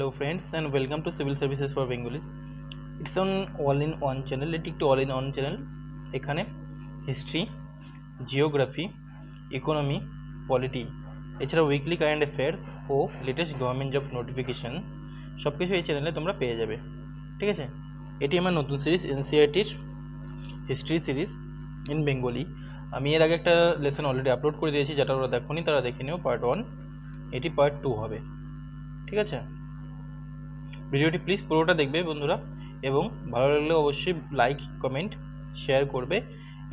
Hello friends and welcome to Civil Services for Bengalis. It's an all-in-one channel. এটি একটি all-in-one channel. এখানে history, geography, economy, polity, এছাড়া weekly current affairs ও latest government job notification সব কিছু এই চ্যানেলে তোমরা পেয়ে যাবে। ঠিক আছে, এটি আমার নতুন সিরিজ এনসিইআরটির হিস্ট্রি সিরিজ ইন বেঙ্গলি। আমি এর আগে একটা লেসন অলরেডি আপলোড করে দিয়েছি, যেটা ওরা দেখোনি তারা দেখে নিও। পার্ট 1, এটি পার্ট 2 হবে। ঠিক আছে, ভিডিওটি প্লিজ পুরোটা দেখবে বন্ধুরা, এবং ভালো লাগলে অবশ্যই লাইক, কমেন্ট, শেয়ার করবে।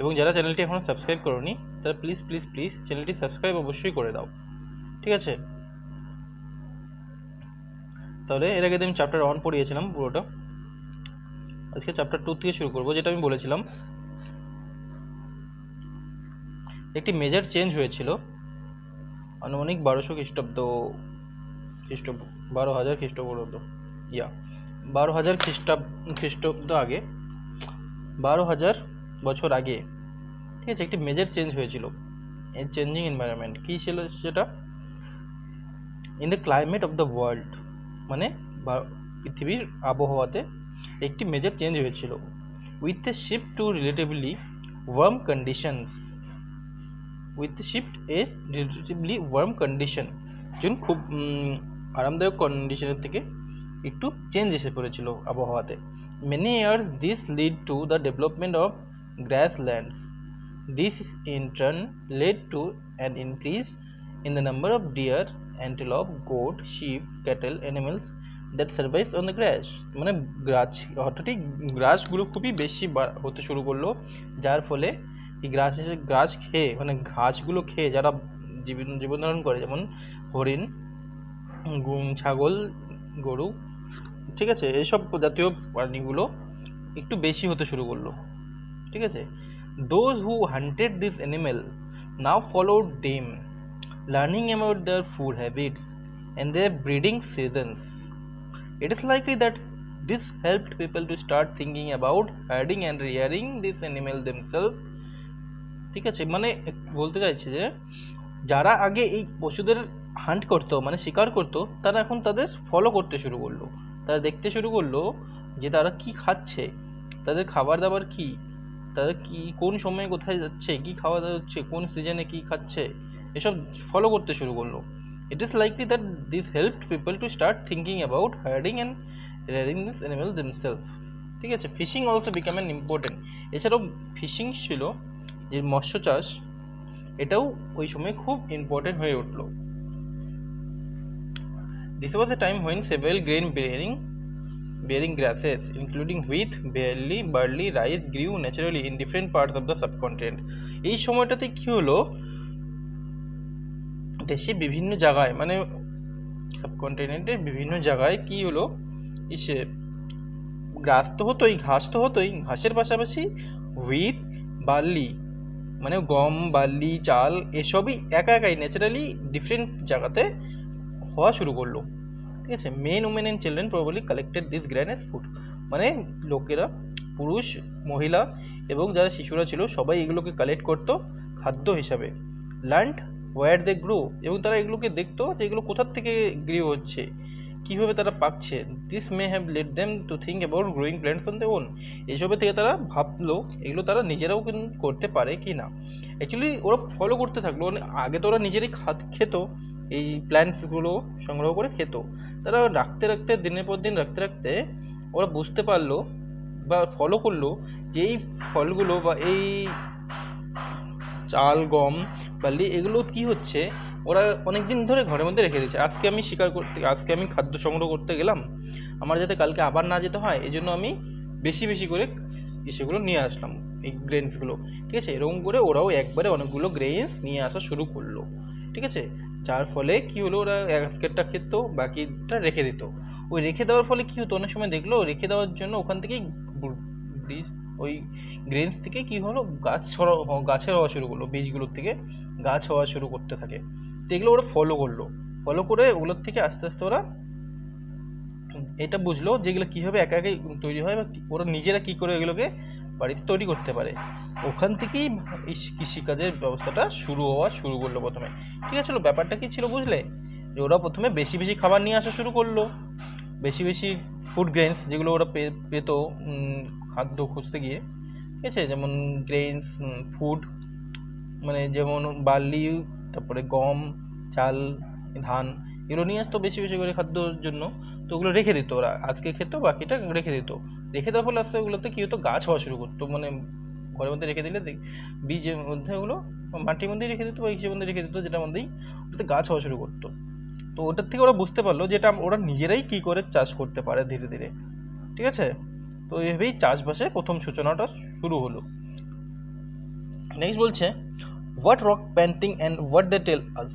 এবং যারা চ্যানেলটি এখনও সাবস্ক্রাইব করোনি তারা প্লিজ প্লিজ প্লিজ চ্যানেলটি সাবস্ক্রাইব অবশ্যই করে দাও। ঠিক আছে, তাহলে এর আগে আমি চ্যাপ্টার 1 পড়িয়েছিলাম পুরোটা। আজকে চ্যাপ্টার 2 থেকে শুরু করব। যেটা আমি বলেছিলাম, একটি মেজর চেঞ্জ হয়েছিল আনুমানিক 1200 খ্রিস্টাব্দ 12,000 খ্রিস্টপূর্বাব্দ, 12,000 খ্রিস্টাব্দ আগে, 12,000 বছর আগে। ঠিক আছে, একটি মেজর চেঞ্জ হয়েছিল। এই চেঞ্জিং এনভায়রনমেন্ট কী ছিল সেটা? In the climate of the world, মানে পৃথিবীর আবহাওয়াতে একটি মেজর চেঞ্জ হয়েছিল। With a shift to relatively warm conditions, যখন খুব আরামদায়ক কন্ডিশনের থেকে একটু চেঞ্জ এসে পড়েছিল আবহাওয়াতে। Many years this lead to the development of grasslands. This in turn led to an increase in the number of deer, antelope, goat, sheep, cattle, animals that survive on the grass. মানে হঠাৎই গ্রাসগুলো খুবই বেশি হতে শুরু করলো, যার ফলে এই গ্রাস খেয়ে, মানে ঘাসগুলো খেয়ে যারা জীবন ধারণ করে, যেমন হরিণ, ছাগল, গরু, ঠিক আছে, এইসব জাতীয় প্রাণীগুলো একটু বেশি হতে শুরু করলো। ঠিক আছে, those who hunted this animal now followed them, learning about their food habits and their breeding seasons. It is likely that this helped people to start thinking about herding and rearing these animals themselves. ঠিক আছে, মানে বলতে চাইছে যে যারা আগে এই পশুদের হান্ট করতো, মানে শিকার করতো, তারা এখন তাদের ফলো করতে শুরু করলো। তারা দেখতে শুরু করলো যে তারা কি খাচ্ছে, তাদের খাবার দাবার কি, তারা কি কোন সময়ে কোথায় যাচ্ছে, কি খাওয়া দাওয়া হচ্ছে, কোন সিজনে কি খাচ্ছে, এসব ফলো করতে শুরু করলো। It is likely that this helped people to start thinking about herding and rearing this animal themselves. ঠিক আছে, fishing also became an important. এছাড়াও ফিশিং ছিল, যে মৎস্য চাষ, এটাও ওই সময় খুব ইম্পর্টেন্ট হয়ে উঠল। This was A time when several grain bearing grasses including wheat, barley, rice grew naturally in different parts of the subcontinent. এই সময়টাতে কি হলো, দেশে বিভিন্ন জায়গায়, মানে সাবকন্টিনেন্টের বিভিন্ন জায়গায় কি হলো, ইসে গ্রাস তো হতোই, ঘাস তো হতোই, ঘাসের পাশাপাশি হুইট, বার্লি, মানে গম, বার্লি, চাল, এসবই একাই ন্যাচারালি ডিফারেন্ট জায়গাতে হওয়া শুরু করলো। ঠিক আছে, men, women and children probably collected this grain as food. মানে লোকেরা, পুরুষ, মহিলা এবং যারা শিশুরা ছিল, সবাই এগুলোকে কালেক্ট করতো খাদ্য হিসাবে। লার্নড ওয়্যার দে গ্রো, এবং তারা এগুলোকে দেখতো যে এগুলো কোথার থেকে গ্রো হচ্ছে, কীভাবে তারা পাকছে। This may have led them to think about growing plants on their own. এইসবের থেকে তারা ভাবলো এগুলো তারা নিজেরাও করতে পারে কি না। অ্যাকচুয়ালি ওরা ফলো করতে থাকলো। আগে তো ওরা নিজেরই খেত, এই প্ল্যান্টসগুলো সংগ্রহ করে খেত। তারা রাখতে রাখতে, দিনের পর দিন রাখতে রাখতে ওরা বুঝতে পারলো বা ফলো করলো যে এই ফলগুলো বা এই চাল, গম, বার্লি, এগুলো কি হচ্ছে, ওরা অনেক দিন ধরে ঘরের মধ্যে রেখে দিচ্ছে। আজকে আমি খাদ্য সংগ্রহ করতে গেলাম, আমার যাতে কালকে আবার না যেতে হয়, এই জন্য আমি বেশি বেশি করে সেগুলো নিয়ে আসলাম, এই গ্রেনসগুলো। ঠিক আছে, এরকম করে ওরাও একবারে অনেকগুলো গ্রেনস নিয়ে আসা শুরু করলো। ঠিক আছে, যার ফলে কী হলো, ওরা আজকেরটা খেত, বাকিটা রেখে দিত। ওই রেখে দেওয়ার ফলে কী হতো, অনেক সময় দেখলো রেখে দেওয়ার জন্য ওখান থেকেই ওই গ্রেনস থেকে কী হলো, গাছের হওয়া শুরু করলো, বীজগুলোর থেকে গাছ হওয়া শুরু করতে থাকে। তো এগুলো ওরা ফলো করে ওগুলোর থেকে আস্তে আস্তে ওরা এটা বুঝলো যে এগুলো কীভাবে একাই তৈরি হয়, বা ওরা নিজেরা কী করে এগুলোকে বাড়িতে তৈরি করতে পারে। ওখান থেকেই এই কৃষিকাজের ব্যবস্থাটা শুরু করলো প্রথমে। ঠিক আছে, ব্যাপারটা কী ছিল বুঝলে, যে ওরা প্রথমে বেশি বেশি খাবার নিয়ে আসা শুরু করলো, বেশি বেশি ফুড গ্রেনস যেগুলো ওরা পেত খাদ্য খুঁজতে গিয়ে, ঠিক আছে, যেমন গ্রেনস ফুড মানে যেমন বার্লি, তারপরে গম, চাল, ধান, এগুলো নিয়ে আসতো বেশি বেশি করে খাদ্যর জন্য। তো ওগুলো রেখে দিত ওরা, আজকে খেত, বাকিটা রেখে দিত। রেখে দেওয়ার ফলে আস্তে ওগুলোতে কী হতো, গাছ হওয়া শুরু করতো। মানে ঘরের মধ্যে রেখে দিলে বীজের মধ্যে ওগুলো মাটির মধ্যেই রেখে দিত বা ইসের মধ্যে রেখে দিত, যেটার মধ্যেই ওটাতে গাছ হওয়া শুরু করতো। তো ওটার থেকে ওরা বুঝতে পারলো যেটা ওরা নিজেরাই কী করে চাষ করতে পারে ধীরে ধীরে, ঠিক আছে। তো এইভাবেই চাষবাসের প্রথম সূচনাটা শুরু হলো। নেক্সট বলছে what rock painting and what they tell us.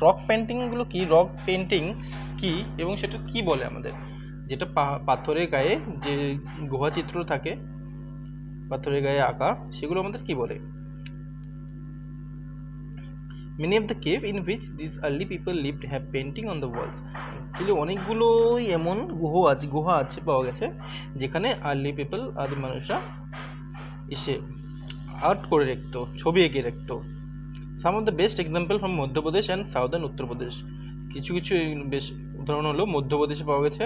Rock পেন্টিংগুলো কি, রক পেন্টিংস কি এবং সেটা কি বলে আমাদের, যেটা পাথরের গায়ে যে গুহাচিত্র থাকে, পাথরের গায়ে আঁকা, সেগুলো আমাদের কি বলে। Many of the cave in which these early people lived have painting on the walls. Actually অনেকগুলোই এমন গুহা আছে পাওয়া গেছে যেখানে আর্লি পিপল, আদি মানুষরা এসে আর্ট করে রাখতো, ছবি এঁকে রাখতো। Some of the best example from Madhya Pradesh and southern Uttar Pradesh. কিছু কিছু বেশ উদাহরণ হলো মধ্যপ্রদেশে পাওয়া গেছে,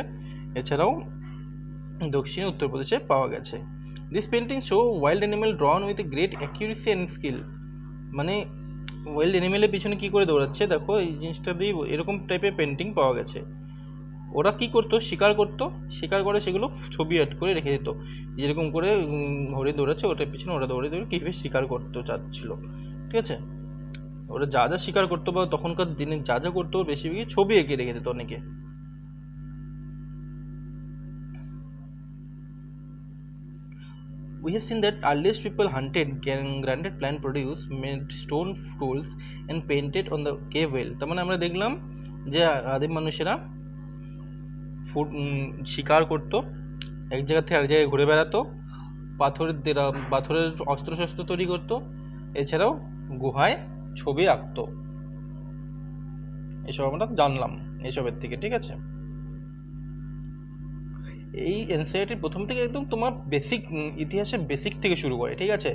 এছাড়াও দক্ষিণ উত্তরপ্রদেশে পাওয়া গেছে। This painting show wild animal ড্রন with a great accuracy and skill. মানে ওয়াইল্ড অ্যানিমেলের পিছনে কী করে দৌড়াচ্ছে দেখো, এই জিনিসটা দিয়ে এরকম টাইপের পেন্টিং পাওয়া গেছে। ওরা কী করতো, শিকার করতো, শিকার করে সেগুলো ছবি আর্ট করে রেখে দিত, যেরকম করে হরিণ দৌড়াচ্ছে ওটার পিছনে ওরা দৌড়ে কীভাবে শিকার করতে চাচ্ছিলো, ঠিক আছে। ওরা যা যা শিকার করতো বা তখনকার দিনে যা যা করতো বেশি বেশি ছবি এঁকে রেখে দিত অনেকে। We have seen that earliest people hunted, granted plant produce, made stone tools and painted on the cave wall. তার মানে আমরা দেখলাম যে আদিম মানুষেরা শিকার করতো, এক জায়গা থেকে এক জায়গায় ঘুরে বেড়াতো, পাথরের অস্ত্রশস্ত্র তৈরি করতো, এছাড়াও গুহায় ছবি আঁকতো। এসব আমরা জানলাম এসবের থেকে, ঠিক আছে। এই এনসিইআরটির প্রথম থেকে একদম তোমার বেসিক ইতিহাসের বেসিক থেকে শুরু করে, ঠিক আছে।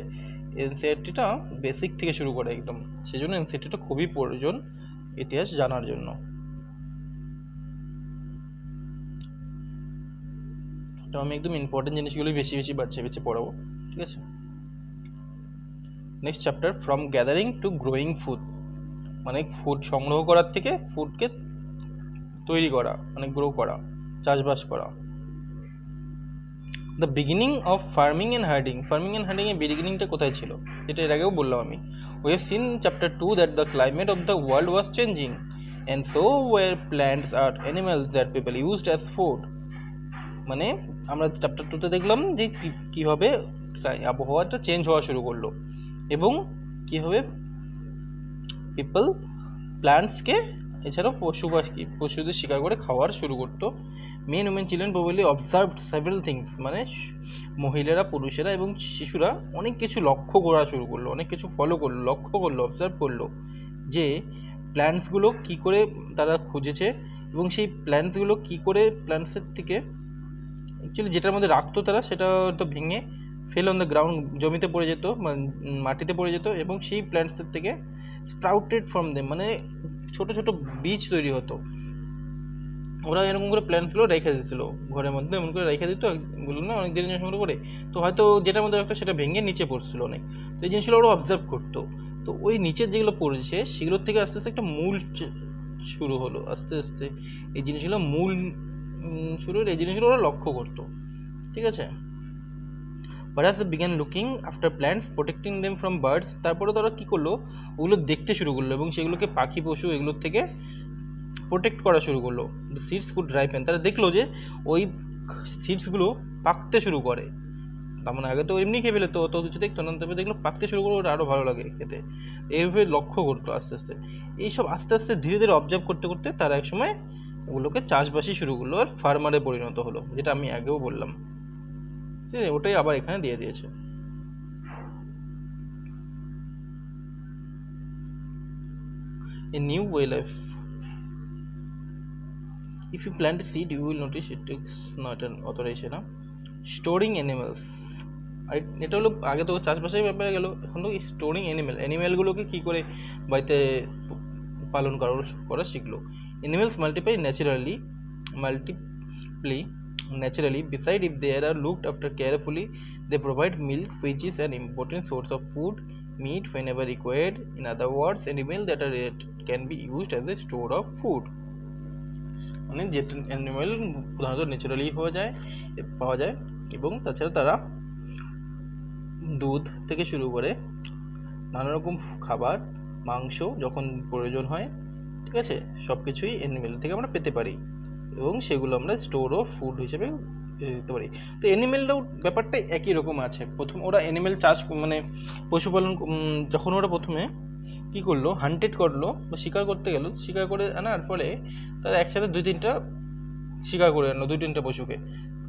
এনসিইআরটিটা বেসিক থেকে শুরু করে একদম, সেই জন্য এনসিইআরটিটা খুবই প্রয়োজন ইতিহাস জানার জন্য। তো আমি একদম ইম্পর্টেন্ট জিনিসগুলোই বেশি বেশি বেছে পড়াবো, ঠিক আছে। Next chapter, from gathering to growing food. মানে ফুড সংগ্রহ করার থেকে ফুডকে তৈরি করা, মানে গ্রো করা, চাষবাস করা। The beginning of farming and herding. Farming and হার্ডিংয়ের বিগিনিংটা কোথায় ছিল, যেটা এর আগেও বললাম আমি। We have seen chapter 2 that the climate of the world was changing and so were plants আর animals that people used as food. মানে আমরা চ্যাপ্টার 2তে দেখলাম যে কীভাবে আবহাওয়াটা চেঞ্জ হওয়া শুরু করলো এবং কীভাবে পিপল প্ল্যান্টসকে এছাড়াও পশুদের শিকার করে খাওয়ার শুরু করতো। Men women children probably observed several things. মানে মহিলারা, পুরুষেরা এবং শিশুরা অনেক কিছু লক্ষ্য করা শুরু করলো, অনেক কিছু ফলো করলো, লক্ষ্য করলো, অবজার্ভ করলো যে প্ল্যান্টসগুলো কী করে তারা খুঁজেছে এবং সেই প্ল্যান্টসগুলো কী করে প্ল্যান্টসের থেকে অ্যাকচুয়ালি যেটার মধ্যে রাখতো তারা, সেটা তো ভেঙে ফেল অন দ্য গ্রাউন্ড, জমিতে পড়ে যেত, মাটিতে পড়ে যেত এবং সেই প্ল্যান্টসের থেকে স্প্রাউটেড ফ্রম দেম, মানে ছোট ছোট বীজ তৈরি হতো। ওরা এরকম করে প্ল্যান্টসগুলো রেখে দিয়েছিলো ঘরের মধ্যে, এমন করে রেখে দিত এগুলো না অনেক দিনের সংগ্রহ করে। তো হয়তো যেটার মধ্যে রাখতো সেটা ভেঙে নিচে পড়ছিল অনেক, তো এই জিনিসগুলো ওরা অবজার্ভ করতো। তো ওই নিচের যেগুলো পড়েছে সেগুলোর থেকে আস্তে আস্তে একটা মূল শুরু হলো, আস্তে আস্তে এই জিনিসগুলো মূল শুরু হলো, এই জিনিসগুলো ওরা লক্ষ্য করতো, ঠিক আছে। Birds began looking after plants, protecting them from birds. তারপরে তারা কী করলো, ওগুলো দেখতে শুরু করলো এবং সেগুলোকে পাখি পশু এগুলোর থেকে প্রোটেক্ট করা শুরু করলো। The seeds could ripen. তারা দেখলো যে ওই সিডসগুলো পাকতে শুরু করে, তার মানে আগে তো এমনি খেয়ে ফেলে, তো অত কিছু দেখতো না, তবে দেখলো পাকতে শুরু করলো, ওটা আরও ভালো লাগে খেতে, এইভাবে লক্ষ্য করতো আস্তে আস্তে। এইসব আস্তে আস্তে ধীরে ধীরে অবজার্ভ করতে করতে তারা একসময় ওগুলোকে চাষবাসই শুরু করলো আর ফার্মারে পরিণত হলো, যেটা আমি আগেও বললাম, ঠিক আছে। ওটাই আবার এখানে দিয়ে দিয়েছে। A new way life. If you plant a seed, you will notice it takes not an authorization. Storing animals. এটা হলো আগে তো চাষবাসের ব্যাপারে গেল, এখন তো স্টোরিং অ্যানিমেলগুলোকে কী করে বাড়িতে পালন করা শিখলো। Animals multiply naturally, simply, naturally. Beside, if they are looked after carefully, they provide milk, which is an important source of food, meat whenever required. In other words, animals that are can be used as a store of food. মানে যেটা animal প্রধানত naturally পাওয়া যায় এবং তাছাড়া তারা দুধ থেকে শুরু করে নানা রকম খাবার, মাংস যখন প্রয়োজন হয়, ঠিক আছে, সব কিছুই অ্যানিমেল থেকে আমরা পেতে পারি এবং সেগুলো আমরা স্টোর অফ ফুড হিসেবে দিতে পারি। তো অ্যানিমেলটাও ব্যাপারটা একই রকম আছে। প্রথম ওরা অ্যানিমেল চাষ মানে পশুপালন যখন ওরা প্রথমে কী করলো, হান্টেড করলো বা শিকার করতে গেল, শিকার করে আনার ফলে তারা একসাথে 2-3টা শিকার করে আনলো, 2-3টা পশুকে।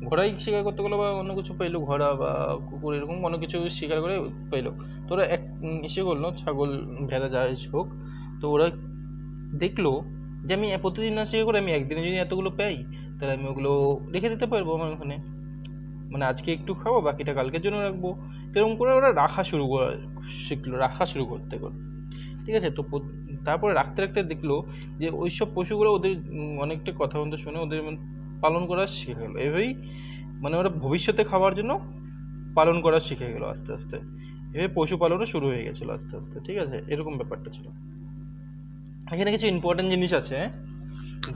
ঘোড়াই শিকার করতে গেলো বা অন্য কিছু পেলো, ঘোড়া বা কুকুর এরকম কোনো কিছু শিকার করে পেলো। তো ওরা এসে করলো, ছাগল, ভেড়া যাই হোক, তো ওরা দেখলো যে আমি প্রতিদিন না শিকার করে আমি একদিনে যদি এতগুলো পাই, তাহলে আমি ওগুলো রেখে দিতে পারবো আমার ওখানে, মানে আজকে একটু খাবো, বাকিটা কালকের জন্য রাখবো। এরকম করে ওরা রাখা শুরু করতে, ঠিক আছে। তো তারপরে রাখতে রাখতে দেখলো যে ওই সব পশুগুলো ওদের অনেকটা কথা বলতে শুনে ওদের পালন করা শিখে গেলো। এভাবেই মানে ওরা ভবিষ্যতে খাওয়ার জন্য পালন করা শিখে গেলো আস্তে আস্তে। এভাবে পশুপালনও শুরু হয়ে গেছিলো আস্তে আস্তে, ঠিক আছে, এরকম ব্যাপারটা ছিল। এখানে কিছু ইম্পর্টেন্ট জিনিস আছে,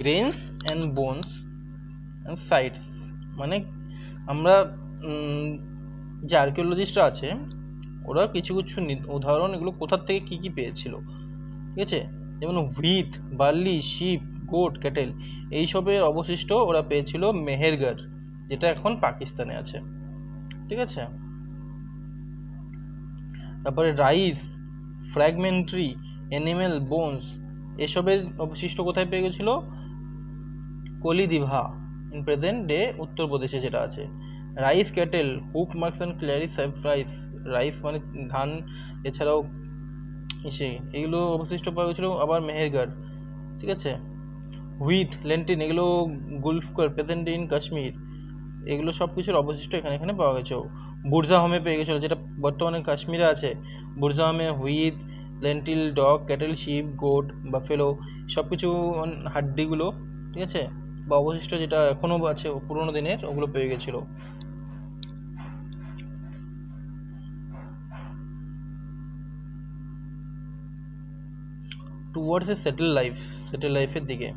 grains and bones and sites. মানে আমরা যে আর্কিওলজিস্টরা আছে ওরা কিছু কিছু উদাহরণ এগুলো কোথার থেকে কী কী পেয়েছিল, ঠিক আছে, যেমন wheat, barley, sheep, goat, cattle, এইসবের অবশিষ্ট ওরা পেয়েছিল মেহেরগড়, যেটা এখন পাকিস্তানে আছে, ঠিক আছে। তারপরে রাইস, ফ্র্যাগমেন্টারি, অ্যানিমেল বোনস, এসবের অবশিষ্ট কোথায় পেয়ে গেছিলো, কলিদিভা ইন প্রেজেন্ট ডে উত্তরপ্রদেশে যেটা আছে। Rice, cattle, hoof marks and ক্ল্যারি রাইস, রাইস মানে ধান, এছাড়াও এগুলো অবশিষ্ট পাওয়া গেছিলো আবার মেহেরগড়, ঠিক আছে। হুইট, লেন্টিন, এগুলো গুলফকর প্রেজেন্ট ডে ইন কাশ্মীর, এগুলো সব কিছুর অবশিষ্ট এখানে পাওয়া গেছে। বুরজাহমে পেয়ে গেছিলো, যেটা বর্তমানে কাশ্মীরে আছে। বুরজাহমে wheat, lentil, dog, cattle, sheep, goat, buffalo, সব কিছু হাড্ডিগুলো, ঠিক আছে, বা অবশিষ্ট যেটা এখনও আছে পুরোনো দিনের, ওগুলো পেয়ে গেছিলো। Towards a settled life দিকে,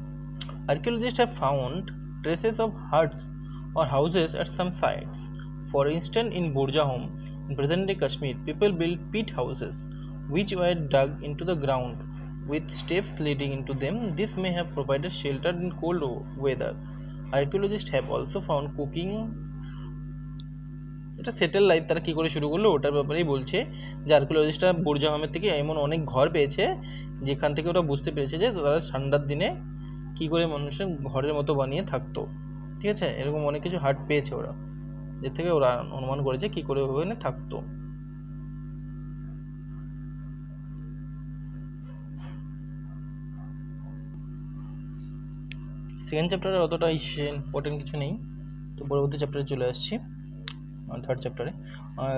archaeologists have found traces of huts or houses at some sites. For instance, in Burjahom, in present-day Kashmir, people built pit houses which were dug into the ground with steps leading into them. This may have provided shelter in cold weather. Archaeologists have also found cooking. এটা settle life তারা কী করে শুরু করলো ওটার ব্যাপারেই বলছে, যে আর্কিওলজিস্টরা বুরজাহমের থেকে এমন অনেক ঘর পেয়েছে যেখান থেকে ওরা বুঝতে পেরেছে যে তারা ঠান্ডার দিনে কী করে মানুষের ঘরের মতো বানিয়ে থাকতো, ঠিক আছে। এরকম অনেক কিছু হাট পেয়েছে ওরা, যে থেকে ওরা অনুমান করেছে কী করে ওখানে থাকতো। সেকেন্ড চ্যাপ্টারে অতটা ইম্পর্টেন্ট কিছু নেই, তো পরবর্তী চ্যাপ্টারে চলে আসছি, থার্ড চ্যাপ্টারে।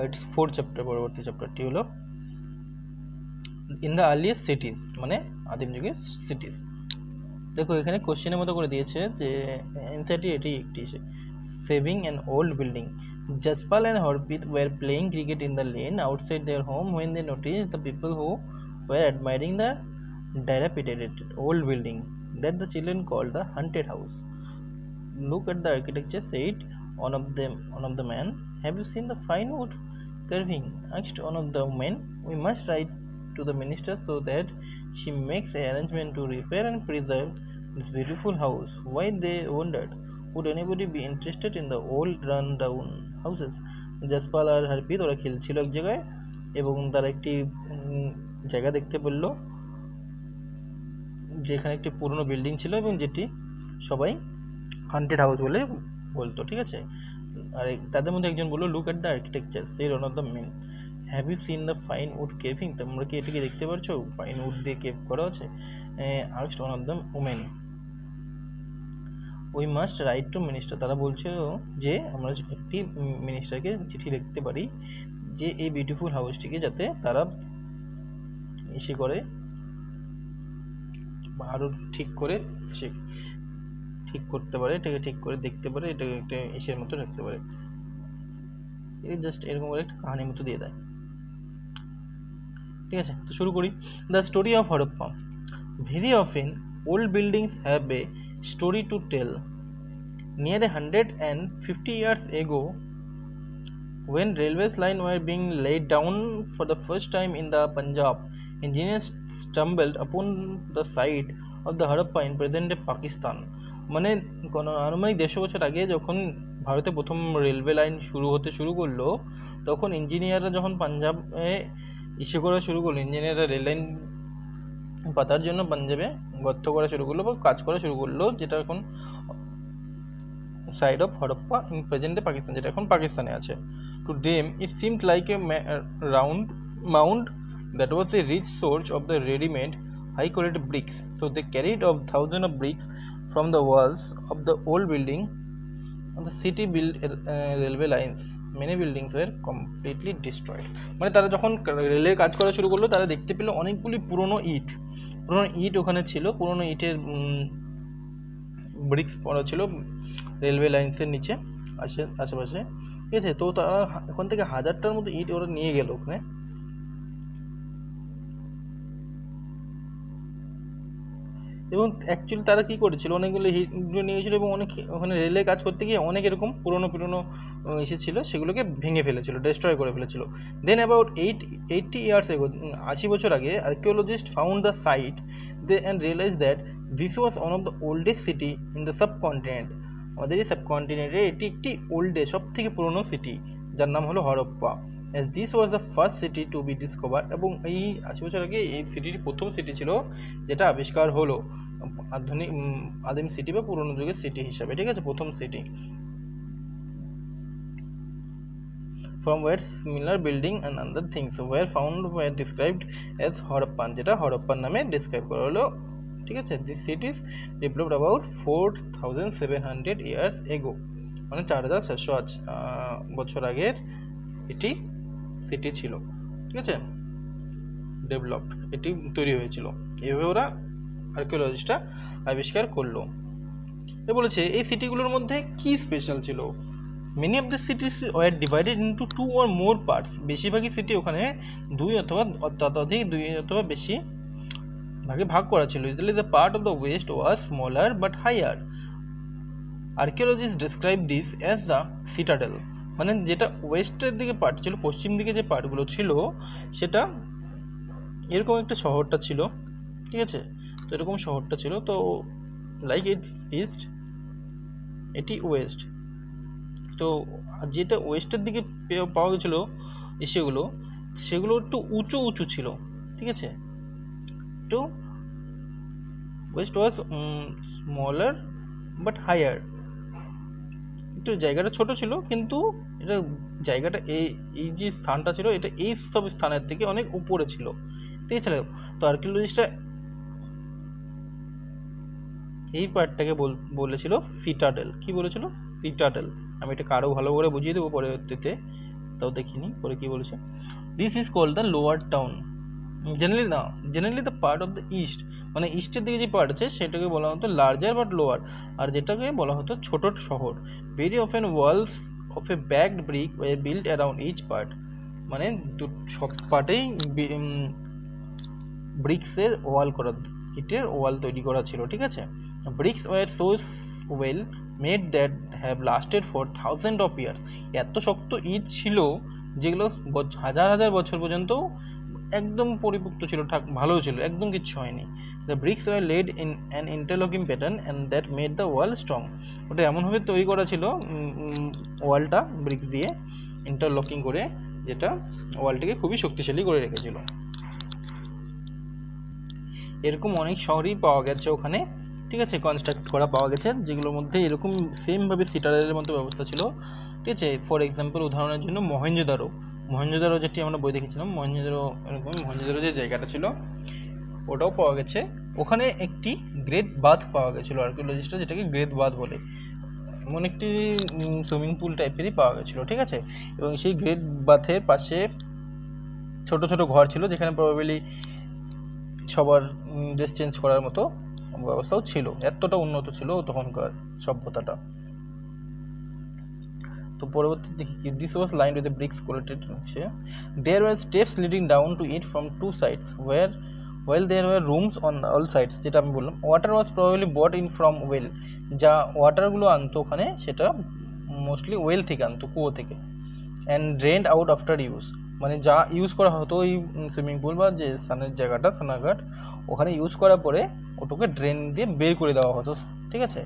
ইটস ফোর্থ চ্যাপ্টার, পরবর্তী চ্যাপ্টারটি হলো ইন দ্য আর্লিয়েস্ট সিটিস, মানে আদিম যুগের সিটিস। দেখো এখানে কোশ্চেনের মতো করে দিয়েছে যে অ্যান্সারটি এটি একটি, saving an old building. Jaspal and Harpreet were playing cricket in the lane outside their home when they noticed the people who were admiring the dilapidated old building that the children called the haunted house. Look at the architecture, said one of the men. Have you seen the fine wood carving? Asked one of the men. We must write to the minister so that she makes an arrangement to repair and preserve this beautiful house. Why, they wondered, would anybody be interested in the old run down houses? Jaspal আর হারপিত ওরা খেলছিল এক জায়গায় এবং তারা একটি জায়গা দেখতে পেল যেখানে একটি পুরনো বিল্ডিং ছিল এবং যেটি সবাই হান্টেড হাউস বলে বলতো, ঠিক আছে। আর তাদের মধ্যে একজন বললো, লুক অ্যাট দ্য আর্কিটেকচার, সেই one of the men. Have you seen the fine wood carving? তোমরা কি এটাকে দেখতে পাচ্ছ, ফাইন উড দিয়ে কেভ করা আছে? Asked one of the women. We must right two minister, তারা বলছিল যে আমরা একটি মিনিস্টারকে চিঠি লিখতে পারি যে এই বিউটিফুল হাউসটিকে যাতে তারা করে আরও ঠিক করে ঠিক করতে পারে, এটাকে ঠিক করে দেখতে পারে, এটাকে একটা ইসের মতো রাখতে পারে, এই জাস্ট এরকম করে একটা কাহানির মতো দিয়ে দেয়। ঠিক আছে, তো শুরু করি। The story of Harappa. Very often old buildings have a story to tell. Near 150 years ago, when railway lines were being laid down for the first time in the Punjab, engineers stumbled upon the site of the Harappa in present-day Pakistan. মানে কোনো আনুমানিক 150 বছর আগে যখন ভারতে প্রথম railway line শুরু করলো, তখন ইঞ্জিনিয়াররা যখন পাঞ্জাবে ইস্যু করা শুরু করলো, ইঞ্জিনিয়াররা রেল লাইন পাতার জন্য পাঞ্জাবে গর্ত করা শুরু করলো বা কাজ করা শুরু করলো, যেটা এখন site of Harappa in present Pakistan, যেটা এখন পাকিস্তানে আছে। To them it seemed like a round mound that was a rich source of the readymade high quality bricks, so they carried off thousand of bricks from the walls of the old building on the city build railway lines. Many buildings were completely destroyed. মানে তারা যখন রেলের কাজ করা শুরু করলো, তারা দেখতে পেলো অনেকগুলি পুরনো ইট ওখানে ছিল, পুরনো ইটের ব্রিক্স পড়া ছিল রেলওয়ে লাইন্সের নিচে আশেপাশে। ঠিক আছে, তো তারা ওখান থেকে 1000টার মতো ইট ওরা নিয়ে গেল ওখানে। এবং অ্যাকচুয়ালি তারা কী করেছিল, অনেকগুলো ইটগুলো নিয়ে গেছিলো এবং অনেক ওখানে রেলে কাজ করতে গিয়ে অনেক এরকম পুরনো এসেছিলো, সেগুলোকে ভেঙে ফেলেছিল, ডিস্ট্রয় করে ফেলেছিল। দেন অ্যাবাউট 80 ইয়ার্স এগো, 80 বছর আগে, archaeologist found the site they and realise that this was one of the oldest city in the subcontinent. আমাদের এই সাবকন্টিনেন্টে এটি একটি সব থেকে পুরনো সিটি, যার নাম হলো Harappa. As this was the first city to be discover. এবং এই 80 বছর আগে এই সিটিটি প্রথম সিটি ছিল যেটা আবিষ্কার হলো আদিম সিটি বা পুরনো যুগের সিটি হিসাবে। ঠিক আছে, প্রথম city. From where similar building and other things were found were described as Harappan, যেটা হরপ্পান নামে ডিসক্রাইব করা হলো। ঠিক আছে, this সিটিজ developed about 4700 years ago, মানে 4700 বছর আগের এটি সিটি ছিল। ঠিক আছে, ডেভেলপড, এটি তৈরি হয়েছিল, এভাবে ওরা আর্কিওলজিস্টরা আবিষ্কার করলো। এ বলেছে এই সিটিগুলোর মধ্যে কি স্পেশাল ছিল। Many of the cities were divided into 2 or more parts. বেশিরভাগই সিটি ওখানে 2 অথবা বেশি ভাগে ভাগ করা ছিল। Usually the part of the west was smaller but higher. Archaeologist describe this as the citadel. মানে যেটা ওয়েস্টের দিকে পার্ট ছিল, পশ্চিম দিকে যে পার্টগুলো ছিল, সেটা এরকম একটা শহরটা ছিল। ঠিক আছে, তো এরকম শহরটা ছিল, তো লাইক ইটস ইস্ট, এটি ওয়েস্ট। তো যেটা ওয়েস্টের দিকে পাওয়া গেছিলো সেগুলো একটু উঁচু ছিল। ঠিক আছে, একটু west was smaller but higher. একটু জায়গাটা ছোট ছিল, কিন্তু এটা জায়গাটা এই যে স্থানটা ছিল, এটা এই সব স্থানের থেকে অনেক উপরে ছিল। ঠিক আছে, তো আর্কিওলজিস্টরা এই পার্টটাকে বলেছিল সিটাডেল। কি বলেছিল? সিটাডেল। আমি এটাকে আরও ভালো করে বুঝিয়ে দেবো পরবর্তীতে, তাও দেখিনি পরে কী বলেছে। This is called the lower town. Generally the part of the east, মানে ইস্টের দিকে যে পার্ট আছে সেটাকে বলা হতো লার্জার বাট লোয়ার, আর যেটাকে বলা হতো ছোট শহর। Very often walls of a baked brick were built around each part. মানে সব পার্টেই ব্রিক্সের ওয়াল করা, ইটের ওয়াল তৈরি করা ছিল। ঠিক আছে, bricks were so well made that have lasted for thousand of years. এত শক্ত ইট ছিল যেগুলো হাজার বছর পর্যন্ত একদম পরিপুক্ত ছিল, ভালো ছিল, একদম কিচ্ছু হয়নি। The bricks were laid in an interlocking pattern and that made the wall strong. ওটা এমনভাবে তৈরি করা ছিল ওয়ালটা ব্রিক্স দিয়ে ইন্টারলকিং করে, যেটা ওয়ালটাকে খুবই শক্তিশালী করে রেখেছিল। এরকম অনেক শহরই পাওয়া গেছে ওখানে। ঠিক আছে, কনস্ট্রাক্ট করা পাওয়া গেছে, যেগুলোর মধ্যে এরকম সেমভাবে সিটাডেলের মতো ব্যবস্থা ছিল। ঠিক আছে, ফর এক্সাম্পল উদাহরণের জন্য মহেঞ্জোদারো যেটি আমরা বই দেখেছিলাম, মহেঞ্জোদারো যে জায়গাটা ছিল ওটাও পাওয়া গেছে। ওখানে একটি গ্রেট বাথ পাওয়া গেছিলো আর্কিওলজিস্টরা, যেটাকে গ্রেট বাথ বলে, এমন একটি সুইমিং পুল টাইপেরই পাওয়া গেছিলো। ঠিক আছে, এবং সেই গ্রেট বাথের পাশে ছোট ছোট ঘর ছিল, যেখানে প্রবাবলি সবার ড্রেস চেঞ্জ করার মতো ব্যবস্থাও ছিল, এতটা উন্নত ছিল তখনকার সভ্যতাটা। তো পরবর্তী দেখি কি, this was lined with bricks coated, there were steps leading down to it from two sides while there were rooms on all sides, যেটা আমি বললাম। Water was probably brought in from well, যা ওয়াটারগুলো আনতো ওখানে সেটা মোস্টলি ওয়েল থেকে আনতো, কুয়ো থেকে। And drained out after use, মানে যা ইউজ করা হতো ওই সুইমিং পুল বা যে স্নানের জায়গাটা স্নানঘাট, ওখানে ইউজ করার পরে ওটাকে ড্রেন দিয়ে বের করে দেওয়া হতো, ঠিক আছে,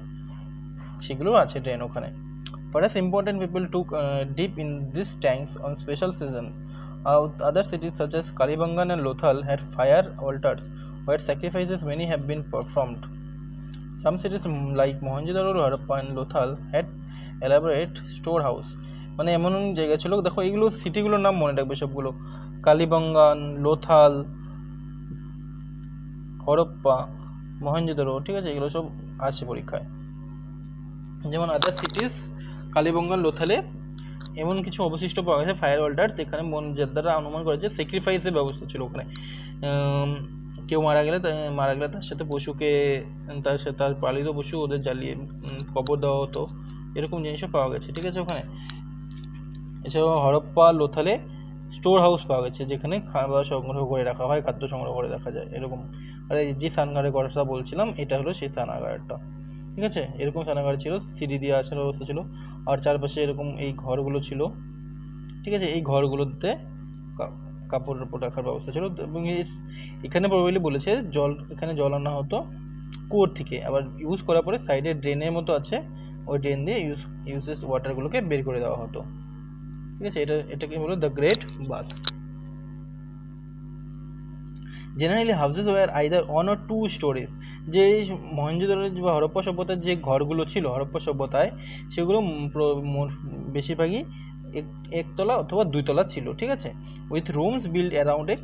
সেগুলো আছে ড্রেন ওখানে। Perhaps important people took dip in these tanks on special seasons. Other cities such as Kalibangan and Lothal had fire altars where sacrifices many have been performed. Some cities like Mohenjo-daro, Harappa and Lothal had elaborate storehouse. মানে এমন জায়গা ছিল, দেখো এইগুলো সিটিগুলোর নাম মনে রাখবে সবগুলো, কালীবাঙ্গান, লোথাল, হরপ্পা, মহেঞ্জোদারো, ঠিক আছে, এগুলো সব আসে পরীক্ষায়। যেমন আদার সিটিস, কালীবঙ্গান, লোথালে এমন কিছু অবশিষ্ট পাওয়া গেছে ফায়ার অল্টার, যেখানে যার দ্বারা অনুমান করা যায় স্যাক্রিফাইসের ব্যবস্থা ছিল ওখানে। কেউ মারা গেলে তার সাথে পশুকে, তার পালিত পশু ওদের জ্বালিয়ে কবর দেওয়া হতো, এরকম জিনিসও পাওয়া গেছে, ঠিক আছে ওখানে। এছাড়াও হরপ্পা, লোথালে স্টোর হাউস পাওয়া গেছে, যেখানে খাবার সংগ্রহ করে রাখা হয়, খাদ্য সংগ্রহ করে রাখা যায় এরকম। আর এই যে স্নানাগারের কথা বলছিলাম, এটা হলো সেই স্নানাগারটা, ঠিক আছে। এরকম স্নানাগার ছিল, সিঁড়ি দিয়ে আসার ব্যবস্থা ছিল, আর চারপাশে এরকম এই ঘরগুলো ছিল, ঠিক আছে। এই ঘরগুলোতে কাপড় রাখার ব্যবস্থা ছিল। এবং এখানে প্রবাবলি বলেছে এখানে জল আনা হতো কুয়োর থেকে, আবার ইউজ করার পরে সাইডে ড্রেনের মতো আছে, ওই ড্রেন দিয়ে ইউজেস ওয়াটারগুলোকে বের করে দেওয়া হতো, ঠিক আছে। এটাকে বলো the great bath. Generally houses were either one or two storeys, যে মহেঞ্জোদারো বা হরপ্পা সভ্যতার যে ঘরগুলো ছিল হরপ্পা সভ্যতায়, সেগুলো বেশিরভাগই একতলা অথবা দুইতলা ছিল, ঠিক আছে। With rooms build around a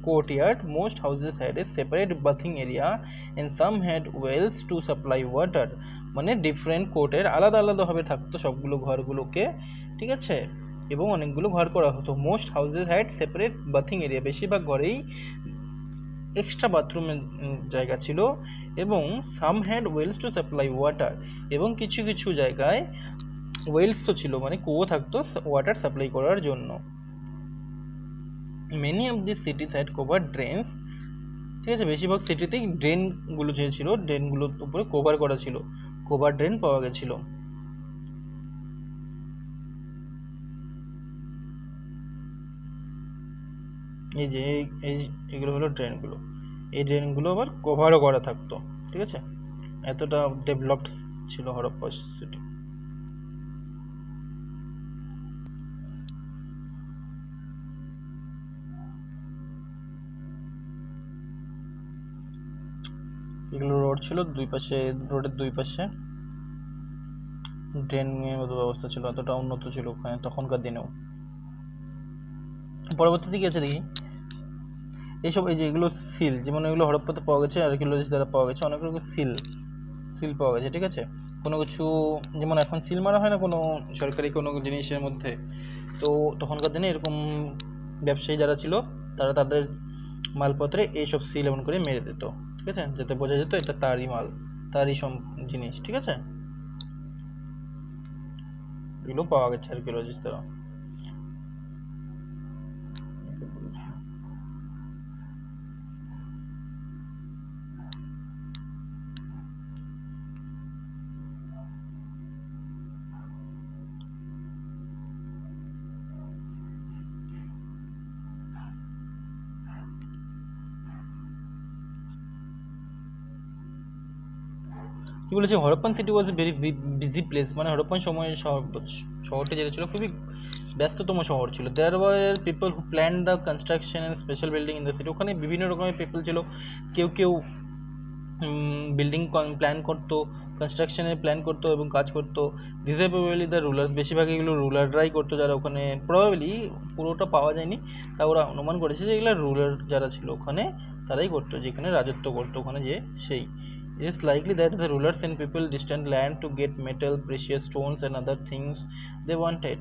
courtyard, most houses had a separate bathing area and some had wells to supply water, মানে ডিফারেন্ট কোর্টের আলাদা আলাদাভাবে থাকতো সবগুলো ঘরগুলোকে, ঠিক আছে, এবং অনেকগুলো ঘর করা হতো। Most houses had separate bathing area, বেশিরভাগ ঘরেই এক্সট্রা বাথরুমের জায়গা ছিল, এবং some had wells to supply water, এবং কিছু কিছু জায়গায় ওয়েলসও ছিল, মানে কুয়ো থাকতো ওয়াটার সাপ্লাই করার জন্য। Many of this cities had cover drains, ঠিক আছে, বেশিরভাগ সিটিতেই ড্রেনগুলো যে ছিল, ড্রেনগুলোর উপরে কভার করা ছিল, কভার ড্রেন পাওয়া গেছিল। এই যে এইগুলো হলো ড্রেনগুলো, এই ড্রেনগুলো আবার কভারও করা থাকতো, ঠিক আছে। এতটা ডেভেলপড ছিল হরপ্পা সিটি। এগুলো রোড ছিল, দুই পাশে রোডের দুই পাশে ড্রেনের মতো ব্যবস্থা ছিল, এতটা উন্নত ছিল ওখানে তখনকার দিনেও। পরবর্তীতে কি আছে দেখি, এইসব এই যে এগুলো সিল, যেমন এগুলো হরপ্পাতে পাওয়া গেছে, আর্কিওলজি দ্বারা পাওয়া গেছে, অনেক রকম সিল পাওয়া গেছে, ঠিক আছে। কোনো কিছু যেমন এখন সিল মারা হয় না কোনো সরকারি কোনো জিনিসের মধ্যে, তো তখনকার দিনে এরকম ব্যবসায়ী যারা ছিল তারা তাদের মালপত্রে এইসব সিল এমন করে মেরে দিত, ঠিক আছে, যাতে বোঝা যেত এটা তারই মাল, তারই সব জিনিস, ঠিক আছে। এগুলো পাওয়া গেছে আর্কিওলজিস্ট দ্বারা। কি বলেছে, Harappan city was a very busy place, মানে হরপ্পান সময়ে শহরটি যেটা ছিল খুবই ব্যস্ততম শহর ছিল। There were people who plan the construction and special building in the city, ওখানে বিভিন্ন রকমের পিপল ছিল, কেউ বিল্ডিং প্ল্যান করতো, কনস্ট্রাকশনের প্ল্যান করতো এবং কাজ করতো। This are probably the rulers, বেশিরভাগ এগুলো রুলাররাই করতো, যারা ওখানে প্রবাবলি পুরোটা পাওয়া যায়নি, তা ওরা অনুমান করেছে যে এগুলো রুলার যারা ছিল ওখানে তারাই করতো, যেখানে রাজত্ব করতো ওখানে যে সেই। It is likely that the rulers and people distant land to get metal, precious stones and other things they wanted,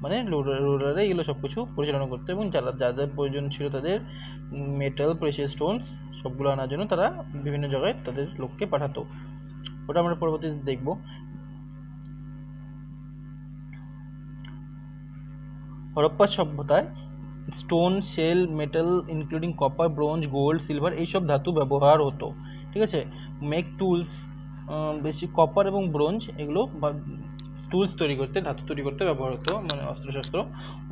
মানে রুলাররা এগুলো সব কিছু পরিচালনা করতো, এবং যাদের প্রয়োজন ছিল তাদের মেটাল, প্রেশিয়াস স্টোনস সবগুলো আনার জন্য তারা বিভিন্ন জায়গায় তাদের লোককে পাঠাতো। ওটা আমরা পরবর্তীতে দেখব। হরপ্পা সভ্যতায় stone, shell, metal including copper, bronze, gold, silver এইসব ধাতু ব্যবহার হতো। ঠিক আছে, মেক টুলস, বেশি কপার এবং ব্রোঞ্জ এগুলো টুলস তৈরি করতে, ধাতু তৈরি করতে ব্যবহার হতো, মানে অস্ত্রশস্ত্র,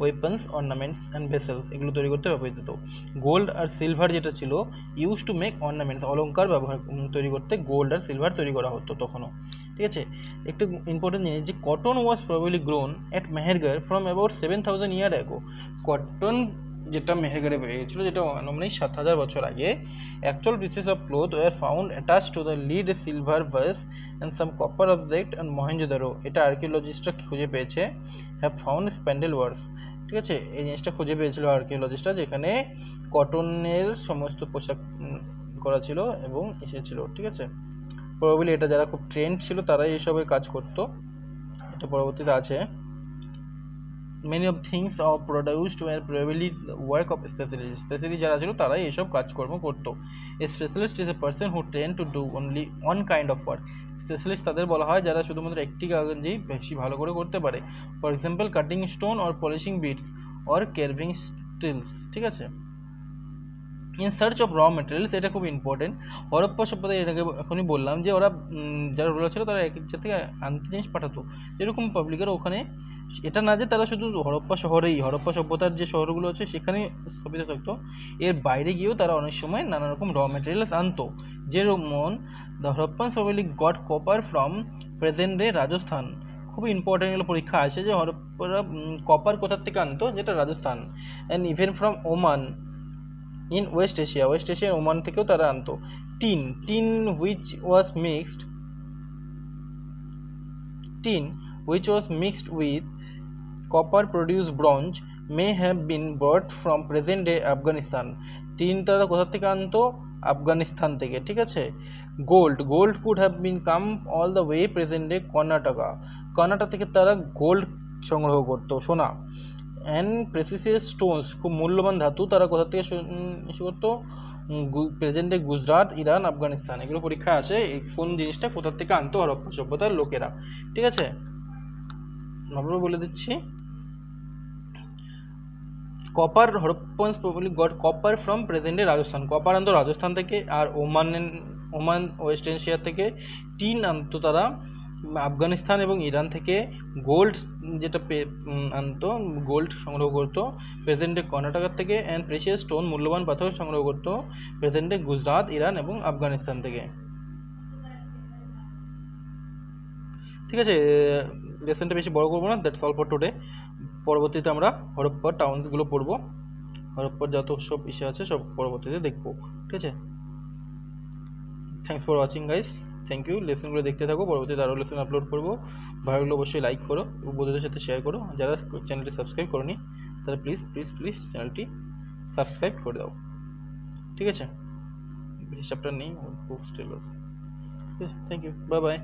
ওয়েপন্স, অর্নামেন্টস অ্যান্ড ভেসেলস এগুলো তৈরি করতে ব্যবহৃত হতো। গোল্ড আর সিলভার যেটা ছিল ইউজ টু মেক অর্নামেন্টস, অলঙ্কার ব্যবহার তৈরি করতে গোল্ড আর সিলভার তৈরি করা হতো তখনও। ঠিক আছে, একটু ইম্পর্টেন্ট জিনিস যে cotton was probably grown at Mehrgarh from about 7000 year ago. Cotton যেটা মেহেরগড়ে পেয়েছিল, যেটা আনুমানিক 7000 বছর আগে, actual pieces of cloth were found attach to the lid silver vase and some copper object and Mohenjodaro. এটা আর্কিওলজিস্টরা খুঁজে পেয়েছে, হ্যাভ ফাউন্ড স্প্যান্ডেল ওয়ার্স। ঠিক আছে, এই জিনিসটা খুঁজে পেয়েছিল আর্কিওলজিস্টরা, যেখানে কটনের সমস্ত পোশাক করা ছিল এবং এসেছিল। ঠিক আছে, প্রবাবলি এটা যারা খুব ট্রেন্ড ছিল তারাই এইসবের কাজ করতো। এটা পরবর্তীতে আছে, many of things are produced were probably the work of specialists. Specialist যারা ছিল তারাই এইসব কাজকর্ম করতো। A specialist is a person who trained to do only one kind of work. Specialist তাদের বলা হয় যারা শুধুমাত্র একটি কাজই বেশি ভালো করে করতে পারে। For example cutting stone or polishing beads or carving seals. ঠিক আছে, in search of raw materials, এটা খুব ইম্পর্টেন্ট। হরপ্পা সভ্যতায় এটাকে এখনই বললাম যে ওরা যারা রুলার ছিল তারা এক এক থেকে আনতে জিনিস পাঠাতো, যেরকম পাবলিকের ওখানে, এটা না যে তারা শুধু হরপ্পা শহরেই, হরপ্পা সভ্যতার যে শহরগুলো আছে সেখানেই স্থাপিত থাকতো, এর বাইরে গিয়েও তারা অনেক সময় নানা রকম র মেটেরিয়ালস আনতো। যেমন the Harappans probably got copper from present day Rajasthan. খুব ইম্পর্টেন্ট, এগুলো পরীক্ষা আছে যে হরপ্পারা কপার কোথার থেকে আনতো, যেটা Rajasthan. And even from Oman in West Asia, West এশিয়ার ওমান থেকেও তারা আনতো। Tin, which was mixed with copper produced bronze may have been brought from present day Afghanistan. Tin তারা কোথা থেকে আনতো? আফগানিস্তান থেকে। ঠিক আছে, gold could have been come all the way present day Karnataka থেকে তারা গোল্ড সংগ্রহ করতো, সোনা। অ্যান্ড প্রেসিয়াস স্টোনস, খুব মূল্যবান ধাতু, তারা কোথা থেকে এসে করতো? Present day Gujarat, Iran, Afghanistan. এগুলো পরীক্ষা আসে, কোন জিনিসটা কোথা থেকে আনতো হরপ্পা সভ্যতার লোকেরা। ঠিক আছে, আবারও বলে দিচ্ছি, copper, Harappans probably got copper from present day Rajasthan, copper আনতো রাজস্থান থেকে। আর ওমান ওয়েস্ট এশিয়া থেকে। টিন আনতো তারা আফগানিস্তান এবং ইরান থেকে। গোল্ড যেটা আনতো, গোল্ড সংগ্রহ করতো প্রেজেন্ট ডে কর্ণাটকার থেকে। অ্যান্ড প্রেশিয়াস স্টোন, মূল্যবান পাথর সংগ্রহ করতো প্রেজেন্ট ডে গুজরাট, ইরান এবং আফগানিস্তান থেকে। ঠিক আছে, লেসনটা বেশি বড় করবো না, দ্যাটস অল ফর টুডে। পরবর্তীতে আমরা হরপ্পার টাউন্সগুলো পড়বো, হরপ্পার যত সব ইস্যু আছে সব পরবর্তীতে দেখবো। ঠিক আছে, thanks for watching guys, thank you. লেসনগুলো দেখতে থাকো, পরবর্তীতে আরও লেসন আপলোড করবো। ভালো লাগলে অবশ্যই লাইক করো, বন্ধুদের সাথে শেয়ার করো। যারা চ্যানেলটি সাবস্ক্রাইব করোনি তারা প্লিজ চ্যানেলটি সাবস্ক্রাইব করে দাও। ঠিক আছে, বেশি চ্যাপ্টার নেই, বুক স্টিল আছে। ঠিক আছে, থ্যাংক ইউ, বাই বাই।